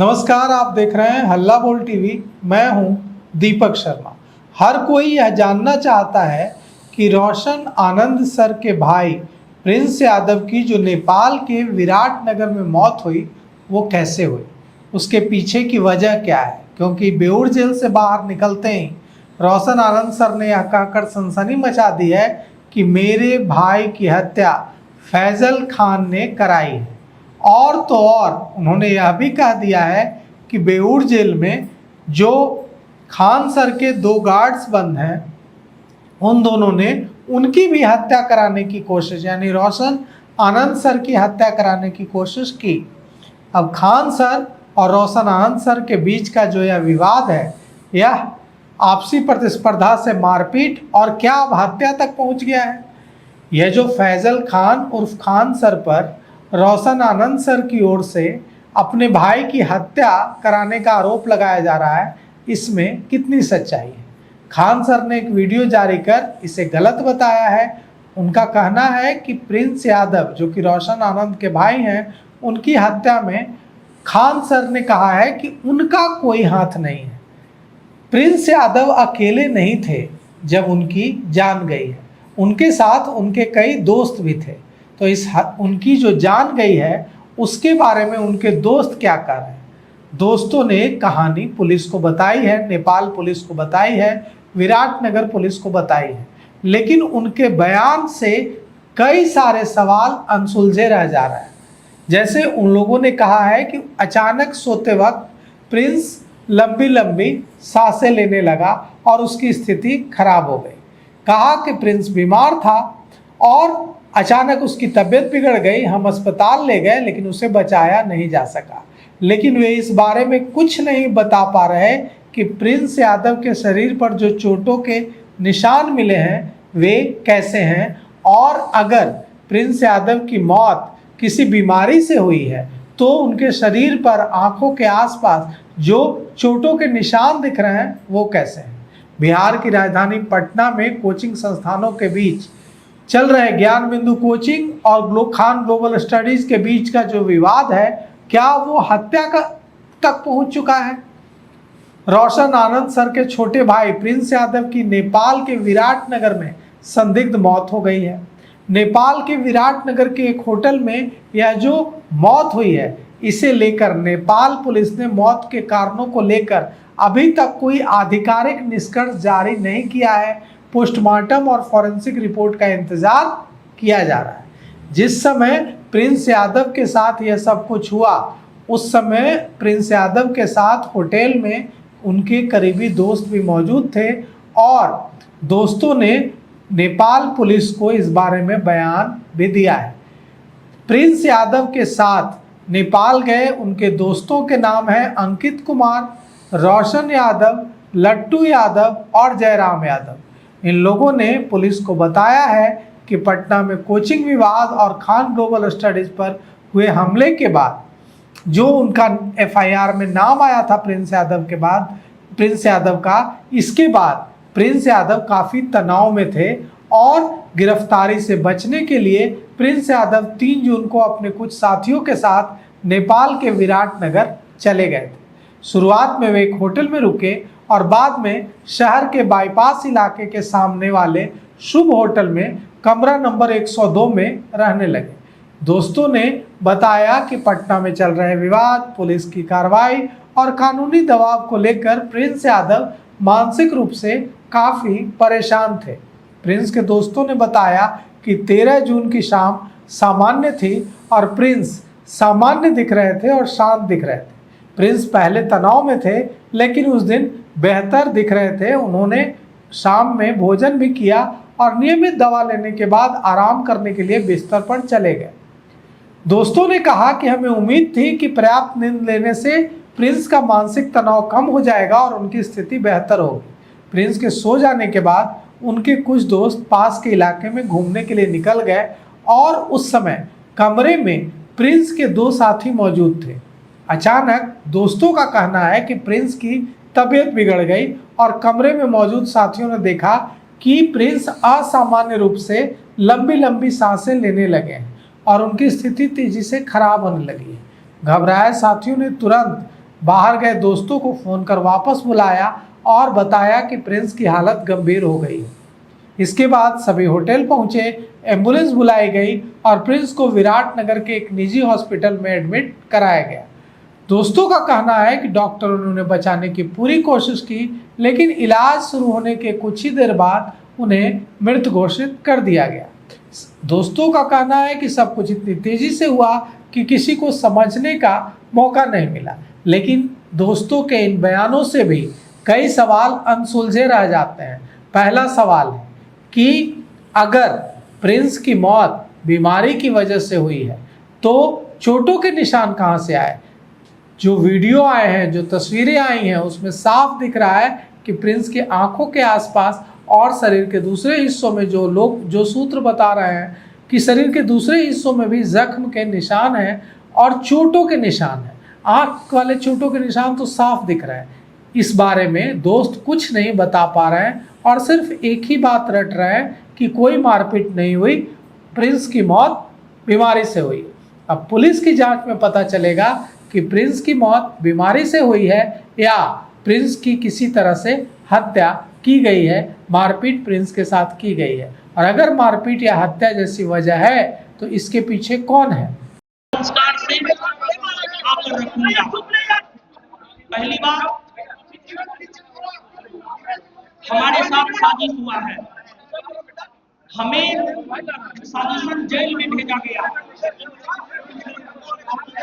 नमस्कार, आप देख रहे हैं हल्ला बोल टीवी। मैं हूं दीपक शर्मा। हर कोई यह जानना चाहता है कि रोशन आनंद सर के भाई प्रिंस यादव की जो नेपाल के विराटनगर में मौत हुई वो कैसे हुई, उसके पीछे की वजह क्या है। क्योंकि बेऊर जेल से बाहर निकलते ही रोशन आनंद सर ने यह कहकर सनसनी मचा दी है कि मेरे भाई की हत्या फैजल खान ने कराई है। और तो और उन्होंने यह भी कह दिया है कि बेऊर जेल में जो खान सर के दो गार्ड्स बंद हैं उन दोनों ने उनकी भी हत्या कराने की कोशिश, यानी रोशन आनंद सर की हत्या कराने की कोशिश की। अब खान सर और रोशन आनंद सर के बीच का जो यह विवाद है, यह आपसी प्रतिस्पर्धा से मारपीट और क्या अब हत्या तक पहुंच गया है। यह जो फैजल खान उर्फ खान सर पर रोशन आनंद सर की ओर से अपने भाई की हत्या कराने का आरोप लगाया जा रहा है, इसमें कितनी सच्चाई है। खान सर ने एक वीडियो जारी कर इसे गलत बताया है। उनका कहना है कि प्रिंस यादव जो कि रोशन आनंद के भाई हैं, उनकी हत्या में खान सर ने कहा है कि उनका कोई हाथ नहीं है। प्रिंस यादव अकेले नहीं थे जब उनकी जान गई है, उनके साथ उनके कई दोस्त भी थे। तो उनकी जो जान गई है उसके बारे में उनके दोस्त क्या कर रहे हैं। दोस्तों ने कहानी पुलिस को बताई है, नेपाल पुलिस को बताई है, विराटनगर पुलिस को बताई है, लेकिन उनके बयान से कई सारे सवाल अनसुलझे रह जा रहे हैं। जैसे उन लोगों ने कहा है कि अचानक सोते वक्त प्रिंस लंबी लंबी सांसें लेने लगा और उसकी स्थिति खराब हो गई। कहा कि प्रिंस बीमार था और अचानक उसकी तबीयत बिगड़ गई, हम अस्पताल ले गए लेकिन उसे बचाया नहीं जा सका। लेकिन वे इस बारे में कुछ नहीं बता पा रहे कि प्रिंस यादव के शरीर पर जो चोटों के निशान मिले हैं वे कैसे हैं, और अगर प्रिंस यादव की मौत किसी बीमारी से हुई है तो उनके शरीर पर आंखों के आसपास जो चोटों के निशान दिख रहे हैं वो कैसे हैं। बिहार की राजधानी पटना में कोचिंग संस्थानों के बीच चल रहे ज्ञान बिंदु कोचिंग और खान ग्लोबल स्टडीज के बीच का जो विवाद है, क्या वो हत्या तक पहुंच चुका है। रोशन आनंद सर के छोटे भाई प्रिंस यादव की नेपाल के विराटनगर में संदिग्ध मौत हो गई है। नेपाल के विराटनगर के एक होटल में यह जो मौत हुई है, इसे लेकर नेपाल पुलिस ने मौत के कारणों को लेकर अभी तक कोई आधिकारिक निष्कर्ष जारी नहीं किया है। पोस्टमार्टम और फॉरेंसिक रिपोर्ट का इंतजार किया जा रहा है। जिस समय प्रिंस यादव के साथ यह सब कुछ हुआ, उस समय प्रिंस यादव के साथ होटल में उनके करीबी दोस्त भी मौजूद थे और दोस्तों ने नेपाल पुलिस को इस बारे में बयान भी दिया है। प्रिंस यादव के साथ नेपाल गए उनके दोस्तों के नाम हैं अंकित कुमार, रोशन यादव, लट्टू यादव और जयराम यादव। इन लोगों ने पुलिस को बताया है कि पटना में कोचिंग विवाद और खान ग्लोबल स्टडीज पर हुए हमले के बाद जो उनका एफआईआर में नाम आया था प्रिंस यादव का, इसके बाद प्रिंस यादव काफ़ी तनाव में थे और गिरफ्तारी से बचने के लिए प्रिंस यादव 3 जून को अपने कुछ साथियों के साथ नेपाल के विराटनगर चले गए थे। शुरुआत में वे एक होटल में रुके और बाद में शहर के बाईपास इलाके के सामने वाले शुभ होटल में कमरा नंबर 102 में रहने लगे। दोस्तों ने बताया कि पटना में चल रहे विवाद, पुलिस की कार्रवाई और कानूनी दबाव को लेकर प्रिंस यादव मानसिक रूप से काफ़ी परेशान थे। प्रिंस के दोस्तों ने बताया कि 13 जून की शाम सामान्य थी और प्रिंस सामान्य दिख रहे थे और शांत दिख रहे थे। प्रिंस पहले तनाव में थे लेकिन उस दिन बेहतर दिख रहे थे। उन्होंने शाम में भोजन भी किया और नियमित दवा लेने के बाद आराम करने के लिए बिस्तर पर चले गए। दोस्तों ने कहा कि हमें उम्मीद थी कि पर्याप्त नींद लेने से प्रिंस का मानसिक तनाव कम हो जाएगा और उनकी स्थिति बेहतर होगी। प्रिंस के सो जाने के बाद उनके कुछ दोस्त पास के इलाके में घूमने के लिए निकल गए और उस समय कमरे में प्रिंस के 2 साथी मौजूद थे। अचानक दोस्तों का कहना है कि प्रिंस की तबीयत बिगड़ गई और कमरे में मौजूद साथियों ने देखा कि प्रिंस असामान्य रूप से लंबी लंबी सांसें लेने लगे हैं और उनकी स्थिति तेजी से खराब होने लगी है। घबराए साथियों ने तुरंत बाहर गए दोस्तों को फ़ोन कर वापस बुलाया और बताया कि प्रिंस की हालत गंभीर हो गई है। इसके बाद सभी होटल पहुंचे, एम्बुलेंस बुलाई गई और प्रिंस को विराटनगर के एक निजी हॉस्पिटल में एडमिट कराया गया। दोस्तों का कहना है कि डॉक्टरों ने उन्हें बचाने की पूरी कोशिश की, लेकिन इलाज शुरू होने के कुछ ही देर बाद उन्हें मृत घोषित कर दिया गया। दोस्तों का कहना है कि सब कुछ इतनी तेजी से हुआ कि किसी को समझने का मौका नहीं मिला, लेकिन दोस्तों के इन बयानों से भी कई सवाल अनसुलझे रह जाते हैं। पहला सवाल है कि अगर प्रिंस की मौत बीमारी की वजह से हुई है तो चोटों के निशान कहाँ से आए? जो वीडियो आए हैं, जो तस्वीरें आई हैं, उसमें साफ दिख रहा है कि प्रिंस के आंखों के आसपास और शरीर के दूसरे हिस्सों में जो सूत्र बता रहे हैं कि शरीर के दूसरे हिस्सों में भी जख्म के निशान हैं और चोटों के निशान हैं। आंख वाले चोटों के निशान तो साफ दिख रहे हैं। इस बारे में दोस्त कुछ नहीं बता पा रहे हैं और सिर्फ एक ही बात रट रहे हैं कि कोई मारपीट नहीं हुई, प्रिंस की मौत बीमारी से हुई। अब पुलिस की जांच में पता चलेगा कि प्रिंस की मौत बीमारी से हुई है या प्रिंस की किसी तरह से हत्या की गई है, मारपीट प्रिंस के साथ की गई है। और अगर मारपीट या हत्या जैसी वजह है तो इसके पीछे कौन है? संस्कार से आकर रखूंगा। पहली बार हमारे साथ साजिश हुआ है, हमें साजिशन जेल में भेजा गया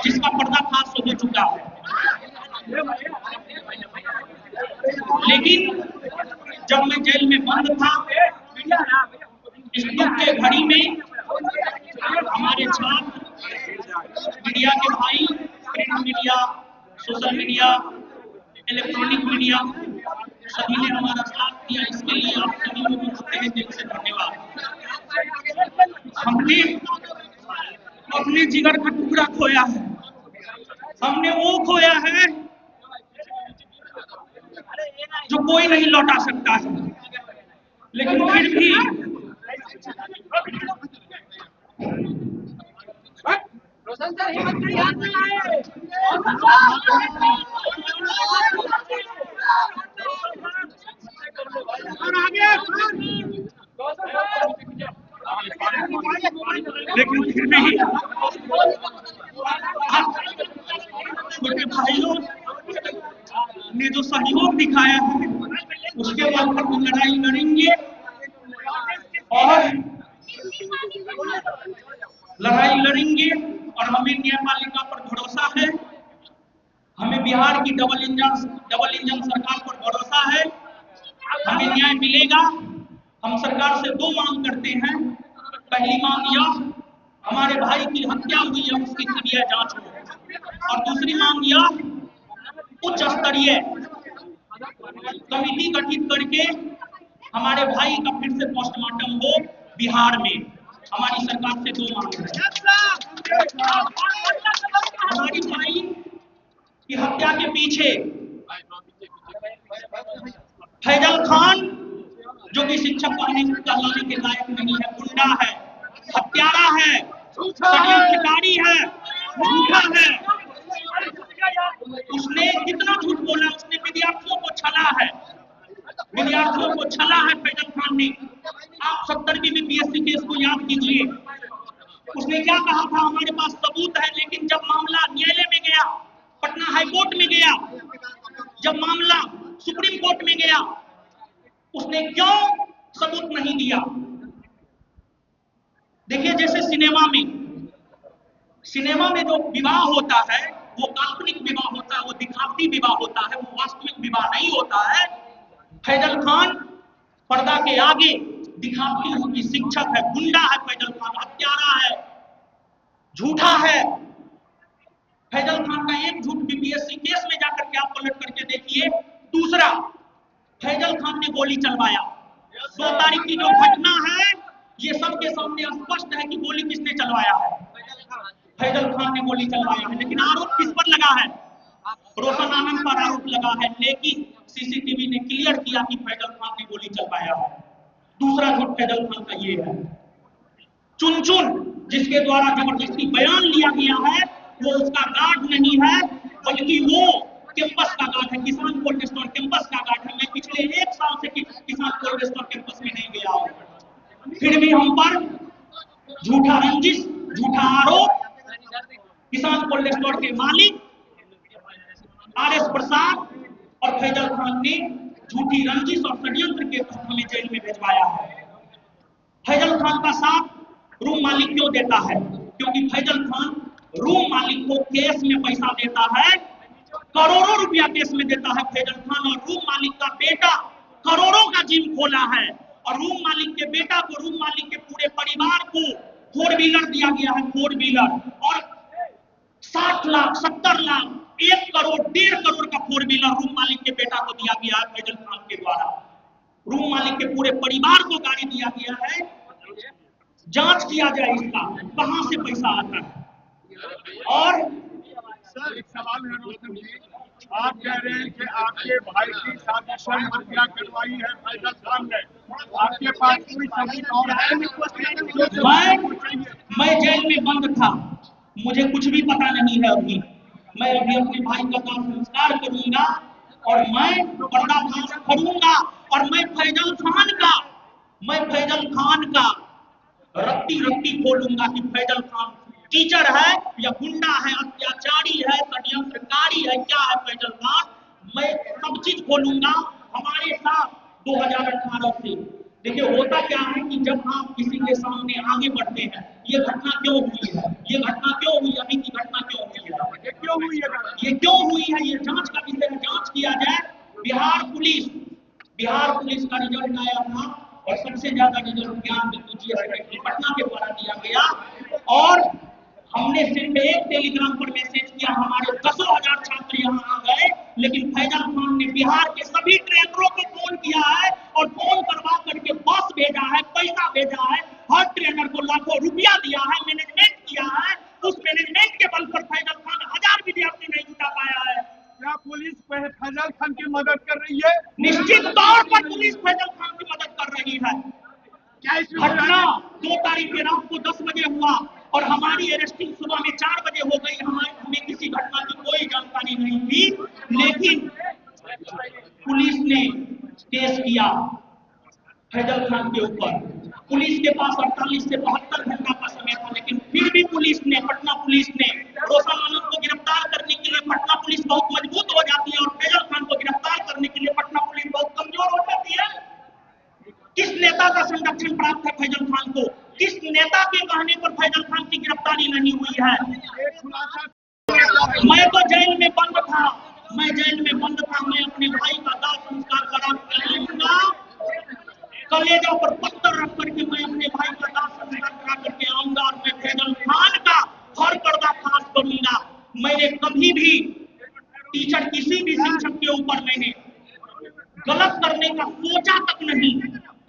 जिसका पर्दाफाश हो चुका है। लेकिन जब मैं जेल में बंद था, इस दुख के घड़ी में हमारे छात्र, मीडिया के भाई, print media, social media, electronic media, सभी ने हमारा साथ दिया। इसके लिए आप सभी लोगों को तहे दिल से धन्यवाद। हमने अपने जिगर का टुकड़ा खोया है, हमने वो खोया है जो कोई नहीं लौटा सकता है, लेकिन फिर भी छोटे भाइयों ने जो सहयोग दिखाया है उसके बाद हम लड़ाई लड़ेंगे और हमें न्यायपालिका पर भरोसा है, हमें बिहार की डबल इंजन सरकार पर भरोसा है, हमें न्याय मिलेगा। हम सरकार से दो मांग करते हैं। पहली मांग यह, हमारे भाई की हत्या हुई है उसकी सीबीआई जांच हो, और दूसरी मांग यह, उच्च स्तरीय कमेटी गठित करके हमारे भाई का फिर से पोस्टमार्टम हो बिहार में। हमारी सरकार से दो मांग है। हमारी भाई की हत्या के पीछे फैजल खान, जो कि शिक्षक कहलाने के लायक नहीं है, गुंडा है, हत्यारा है, षड्यंत्रकारी है, झूठा है। उसने कितना झूठ बोला, उसने विद्यार्थियों को छला है, फैजल खान ने। आप 70वीं बीपीएससी केस को याद कीजिए, उसने क्या कहा था, हमारे पास सबूत है। लेकिन जब मामला न्यायालय में गया, पटना हाईकोर्ट में गया, जब मामला सुप्रीम कोर्ट में गया, उसने क्यों सबूत नहीं दिया? देखिए, जैसे सिनेमा में जो विवाह होता है वो काल्पनिक विवाह होता है, वो दिखावटी विवाह होता है, वो वास्तविक विवाह नहीं होता है। फैजल खान पर्दा के आगे दिखावटी शिक्षक है, गुंडा है, फैजल खान हत्यारा है, झूठा है। फैजल खान का एक झूठ बीपीएससी केस में जाकर के आप पलट करके देखिए। दूसरा, फैजल खान ने गोली चलवाया। 2 तारीख की जो घटना है, ये सबके सामने स्पष्ट है कि गोली किसने चलवाया है। फैजल खान ने गोली चलवाया है, लेकिन आरोप किस पर लगा है? रोशन आनंद पर आरोप लगा है, लेकिन सीसीटीवी ने क्लियर किया कि फैजल खान ने गोली चलवाया है। दूसरा झूठ फैजल खान का ये है। चुन जिसके द्वारा जबरदस्ती बयान लिया गया है, वो उसका गार्ड नहीं है, बल्कि वो कैंपस का गार्ड है, किसान कोल्ड स्टोर कैंपस का गार्ड है। मैं पिछले 1 साल से किसान कोल्ड स्टोर कैंपस में नहीं गया हूं, फिर भी हम पर झूठा रंजिश, झूठा आरोप किसान कोल्ड स्टोर के मालिक RS प्रसाद और फैजल खान ने झूठी रंजिश और षड्यंत्र के तहत हमें जेल में भिजवाया है। फैजल खान का साथ रूम मालिक क्यों देता है? क्योंकि फैजल खान रूम मालिक को केस में पैसा देता है, करोड़ों रुपया केस में देता है फैजल खान। और रूम मालिक का बेटा करोड़ों का जिम खोला है, और रूम मालिक के बेटा को, रूम मालिक के पूरे परिवार को 4 व्हीलर दिया गया है, 4 व्हीलर, और 60 लाख 70 लाख 1 करोड़ 1.5 करोड़ का 4 व्हीलर रूम मालिक के बेटा को दिया गया है फैजल खान के द्वारा। रूम मालिक के पूरे परिवार को गाड़ी दिया गया है। जांच किया जाए इसका कहां से पैसा आता है। और सर एक सवाल है रोशन जी, आप कह रहे हैं कि आपके भाई की साजिशन हत्या करवाई है फैजल खान ने, आपके पास कोई सबूत और है? मैं जेल में बंद था, मुझे कुछ भी पता नहीं है अभी। मैं अभी अपने भाई का दाह संस्कार करूंगा और मैं पर्दाफाश करूंगा, और मैं फैजल खान का रत्ती रत्ती खोलूंगा कि फैजल खान टीचर है या गुंडा है, अत्याचारी है, षड्यंत्रकारी है, क्या है फैजल खान। मैं सब चीज खोलूंगा। हमारे साथ 2018 से देखिए होता क्या है कि जब आप किसी के सामने आगे बढ़ते हैं, ये घटना क्यों हुई है, ये घटना क्यों हुई, अभी की घटना क्यों हुई है, ये क्यों हुई है? ये क्यों हुई है, ये जांच का विषय है, जांच किया जाए। बिहार पुलिस का रिजल्ट आया था, और सबसे ज्यादा रिजल्ट ज्ञान बिंदु GS पटना के द्वारा दिया गया। और हमने सिर्फ एक टेलीग्राम पर मैसेज किया, हमारे 10,000 छात्र यहाँ आ गए, लेकिन फैजल खान ने बिहार के सभी ट्रेनरों को फोन किया है, और फोन करवा करके बस भेजा है, पैसा भेजा है, हर ट्रेनर को लाखों रुपया दिया है, मैनेजमेंट किया है। उस मैनेजमेंट के बल पर फैजल खान 1000 विद्यार्थी नहीं जुटा पाया है। क्या पुलिस फैजल खान की मदद कर रही है? निश्चित तौर पर पुलिस फैजल खान की मदद कर रही है। क्या इसमें घटना 2 तारीख की रात को 10 बजे हुआ, और हमारी अरेस्टिंग सुबह में 4 बजे हो गई। हमें किसी घटना की कोई जानकारी नहीं थी, लेकिन पुलिस ने केस किया फैजल खान के ऊपर। पुलिस के पास 48 से 72 घंटा का समय था, लेकिन फिर भी पटना पुलिस ने रोशन आनंद को गिरफ्तार करने के लिए पटना पुलिस बहुत मजबूत हो जाती है, और फैजल खान को गिरफ्तार करने के लिए पटना पुलिस बहुत कमजोर हो जाती है। किस नेता का संरक्षण प्राप्त है फैजल खान को? किस नेता के कहने पर फैजल खान की गिरफ्तारी नहीं हुई है? मैं तो जेल में बंद था, मैं अपने भाई का दाह संस्कार कराऊंगा, कलेजा पर पत्थर रख करके मैं अपने भाई का दाह संस्कार करा करके आऊंगा, और मैं फैजल खान का हर पर्दाफाश करूंगा। मैंने कभी भी टीचर, किसी भी शिक्षक के ऊपर मैंने गलत करने का सोचा तक नहीं,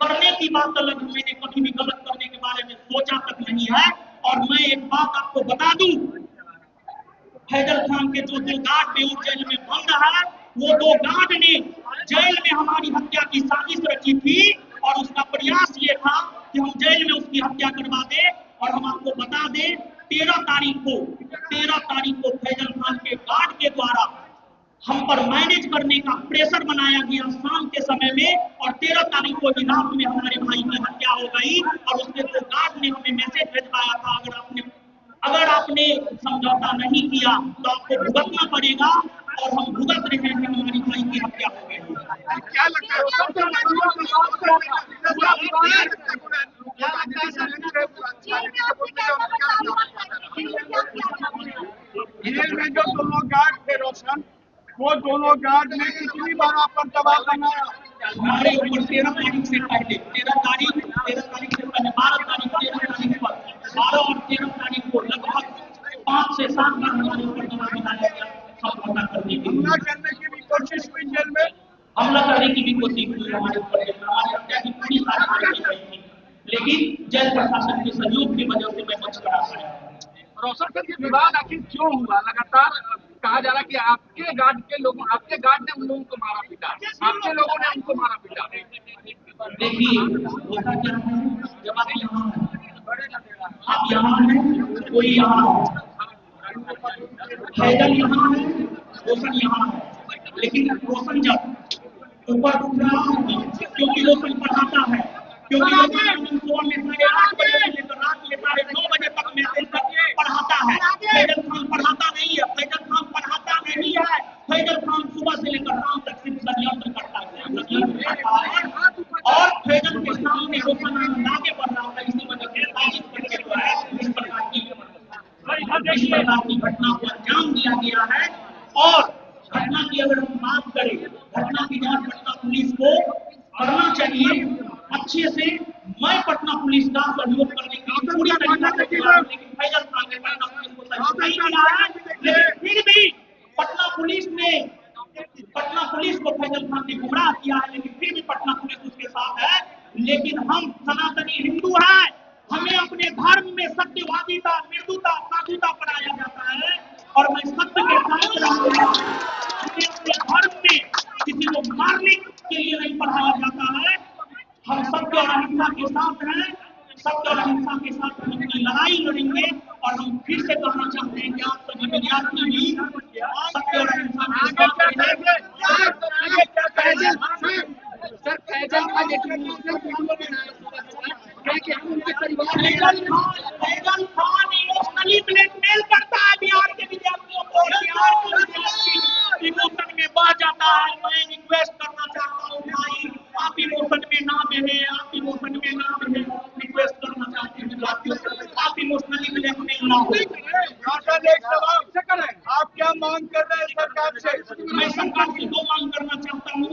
करने की बात अलग, मैंने कभी भी गलत करने के बारे में सोचा तक नहीं है। और मैं एक बात आपको बता दूं, फैजल खान के जो 2 गार्ड बेऊर जेल में बंद है, वो 2 गार्ड ने जेल में हमारी हत्या की साजिश रची थी, और उसका प्रयास ये था कि हम जेल में उसकी हत्या करवा दें। और हम आपको बता दें, 13 तारीख को फैजल खान के गार्ड के द्वारा हम पर मैनेज करने का प्रेशर बनाया गया शाम के समय में, और 13 तारीख को ही रात में हमारे भाई की हत्या हो गई। और उसके 2 गार्ड ने हमें मैसेज भिजवाया था, अगर आपने समझौता नहीं किया तो आपको भुगतना पड़ेगा, और हम भुगत रहे हैं, हमारी भाई की हत्या हो गई। क्या लगता है जेल में जो 2 गार्ड थे रोशन, वो 2 गार्ड ने कितनी बार आप पर दबाव बनाया? हमारे ऊपर 13 तारीख से पहले 12 तारीख पर 12 और 13 तारीख को लगभग 5 से 7 बार हमारे ऊपर दबाव बनाया गया, समझौता करने की, हमला करने की भी कोशिश हुई, जेल में हमला करने की भी कोशिश हुई हमारे ऊपर, हमारी हत्या की पूरी साजिश की गई थी, लेकिन जेल प्रशासन के सहयोग की वजह से मैं बच कर आ पाया। रोशन सर, ये विवाद आखिर क्यों हुआ? लगातार कहा जा रहा कि आपके गार्ड ने उन लोगों को मारा पीटा, आपके लोगों ने उनको मारा पीटा। देखिए होता क्या है, जब आप यहाँ हैं, कोई यहाँ है, फैजल यहाँ है, रोशन यहाँ है, लेकिन रोशन जब ऊपर उठ रहा होगा, क्योंकि रोशन पढ़ाता है, क्योंकि रोशन सुबह में 8:30 बजे से लेकर रात में 9:30 बजे तक मैसेज तक पढ़ाता है। फैजल खान पढ़ाता नहीं है, फैजल खान पढ़ाता नहीं है, फैजल खान सुबह से लेकर शाम तक सिर्फ षड्यंत्र करता है और फैजल के सामने रोशन आगे बढ़ रहा है। इसी वजह से साजिश करके जो है इस प्रकार की घटना को अंजाम दिया गया है। और घटना की अगर हम बात करें, घटना की जांच पटना पुलिस को करना चाहिए अच्छे से। मैं पटना पुलिस का सहयोग करने की पूरी तरीके से तैयार हूं, लेकिन फैजल खान ने पटना पुलिस को सहयोग नहीं किया है। लेकिन फिर भी पटना पुलिस को फैजल खान ने गुमराह किया है, लेकिन फिर भी पटना पुलिस उसके साथ है। लेकिन हम सनातनी हिंदू हैं, हमें अपने धर्म में सत्यवादिता, मृदुता, साधुता पढ़ाया जाता है और मैं सत्य के साथ रहूंगा। हमें अपने धर्म में किसी को मारने के लिए नहीं पढ़ाया जाता है। हम सत्य और अहिंसा के साथ हैं, सत्य और अहिंसा के साथ हम अपनी लड़ाई लड़ेंगे। और हम फिर से कहना चाहते हैं कि आप सभी विद्यार्थी भी सत्य और अहिंसा के साथ रहें। Sir Faisal Khan emotionally blackmail करता है बिहार के विद्यार्थियों को। बिहार के विद्यार्थी इमोशन में बह जाता है। मैं रिक्वेस्ट करना चाहता हूँ भाई, आप इमोशन में ना बहे, आप इमोशन में ना बहे। रिक्वेस्ट करना चाहते हैं विद्यार्थियों से, आप इमोशनली ब्लैकमेल ना हो। एक सवाल, आप क्या मांग कर रहे हैं सरकार से? मैं सरकार से दो मांग करना चाहता हूँ,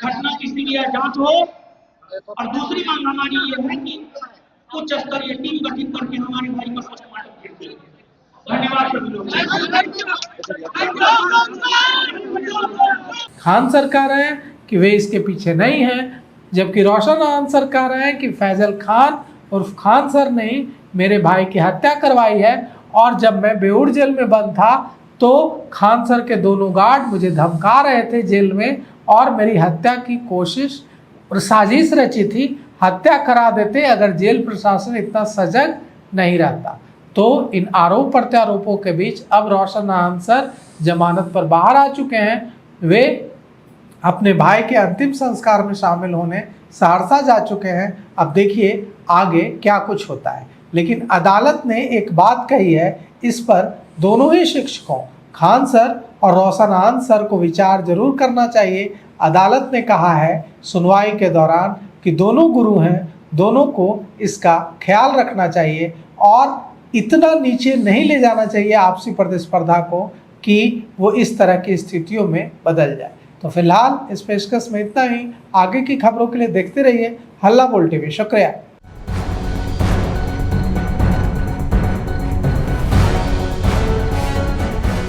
घटना की सीरियस जांच हो और दूसरी मांग हमारी ये है कि उच्च स्तरीय टीम गठित करके हमारे भाई का पोस्टमार्टम कीजिए। धन्यवाद सभी लोग। खान सर कह रहे हैं कि वे इसके पीछे नहीं हैं, जबकि रोशन आनंद सर कह रहे हैं कि फैजल खान उर्फ खान सर ने ही मेरे भाई की हत्या करवाई है। और जब मैं बेऊर जेल में बंद था तो खान सर के दोनों गार्ड मुझे धमका रहे थे जेल में और मेरी हत्या की कोशिश और साजिश रची थी, हत्या करा देते अगर जेल प्रशासन इतना सजग नहीं रहता। तो इन आरोप प्रत्यारोपों के बीच अब रोशन आनंद सर जमानत पर बाहर आ चुके हैं। वे अपने भाई के अंतिम संस्कार में शामिल होने सहरसा जा चुके हैं। अब देखिए आगे क्या कुछ होता है। लेकिन अदालत ने एक बात कही है, इस पर दोनों ही शिक्षकों खान सर और रोशन आनंद सर को विचार जरूर करना चाहिए। अदालत ने कहा है सुनवाई के दौरान कि दोनों गुरु हैं, दोनों को इसका ख्याल रखना चाहिए और इतना नीचे नहीं ले जाना चाहिए आपसी प्रतिस्पर्धा को कि वो इस तरह की स्थितियों में बदल जाए। तो फिलहाल इस पेशकश में इतना ही। आगे की खबरों के लिए देखते रहिए हल्ला बोल टीवी। शुक्रिया।